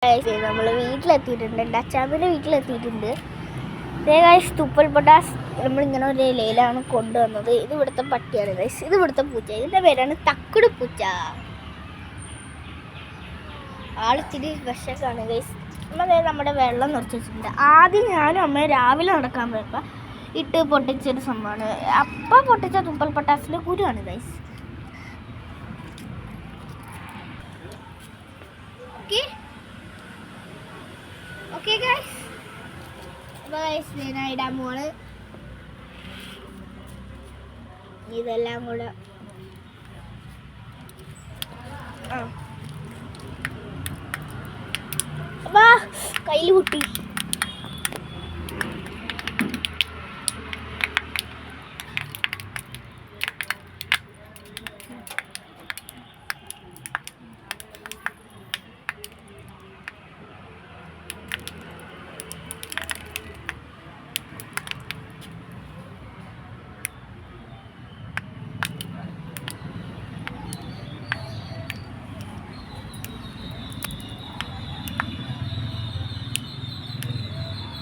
നമ്മൾ വീട്ടിലെത്തിയിട്ടുണ്ട്. എൻ്റെ അച്ചാമ്മൻ്റെ വീട്ടിലെത്തിയിട്ടുണ്ട്. ഗൈസ് തുപ്പൽ പൊട്ടാസ് നമ്മളിങ്ങനെ ഒരു ഇലയിലാണ് കൊണ്ടുവന്നത്. ഇത് ഇവിടുത്തെ പട്ടിയാണ് ഗൈസ്, ഇത് ഇവിടുത്തെ പൂച്ച. ഇതിൻ്റെ പേരാണ് തക്കുട് പൂച്ച. ആളിത്തിരി വിഷക്കാണ് ഗൈസ്. നമ്മുടെ വെള്ളം നിറച്ച് വെച്ചിട്ടുണ്ട്. ആദ്യം ഞാനും അമ്മയും രാവിലെ നടക്കാൻ പോയപ്പോൾ ഇട്ട് പൊട്ടിച്ചൊരു സംഭവമാണ്. അപ്പം പൊട്ടിച്ച തുപ്പൽ പൊട്ടാസിൻ്റെ കുരുവാണ് ഗൈസ്. ഓക്കെ ഗൈസ്, ഞാൻ ഇടാൻ പോവാണ്. ഇതെല്ലാം കൂടെ കയ്യിൽ കുട്ടി.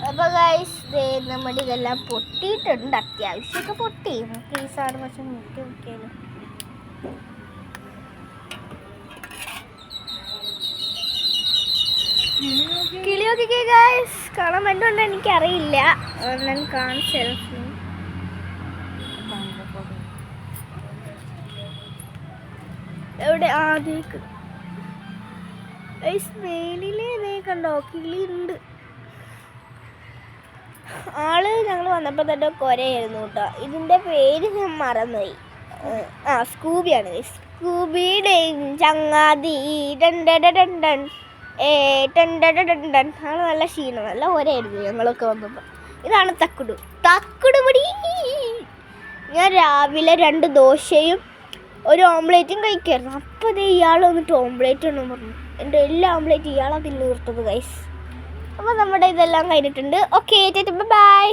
അപ്പോൾ ഗൈസ് നമ്മുടെ ഇതെല്ലാം പൊട്ടിയിട്ടുണ്ട്. അത്യാവശ്യമൊക്കെ പൊട്ടി. നമുക്ക് ഈ സാധനം പക്ഷെ മുട്ടി നോക്കിയാലും കിളിയൊക്കെ ഗൈസ് കാണാൻ പറ്റുന്നുണ്ടോ എനിക്കറിയില്ല. ഞാൻ കാണിച്ചു എവിടെ ആദ്യമേക്ക് ഗൈസ് മേലിലേ കണ്ടോ കിളിയുണ്ട്. ആള് ഞങ്ങൾ വന്നപ്പോൾ തന്നെ കുരയായിരുന്നു കേട്ടോ. ഇതിൻ്റെ പേര് ഞാൻ മറന്നുപോയി. സ്കൂബിയാണ്. സ്കൂബിയുടെ ചങ്ങാതി ടണ്ടൻ ആണ്. നല്ല ക്ഷീണം, നല്ല ഒരയായിരുന്നു ഞങ്ങളൊക്കെ വന്നപ്പോൾ. ഇതാണ് തക്കുട് പൊടി. ഞാൻ രാവിലെ 2 ദോശയും ഒരു ഓംലേറ്റും കഴിക്കുമായിരുന്നു. അപ്പോൾ അതേ ഇയാൾ വന്നിട്ട് ഓംലേറ്റ് ഉണ്ടെന്ന് പറഞ്ഞു. എൻ്റെ എല്ലാ ഓംലേറ്റും ഇയാളാണ് തിന്നു തീർത്തത് ഗൈസ്. അപ്പോൾ നമ്മുടെ ഇതെല്ലാം കഴിഞ്ഞിട്ടുണ്ട്. Okay, by.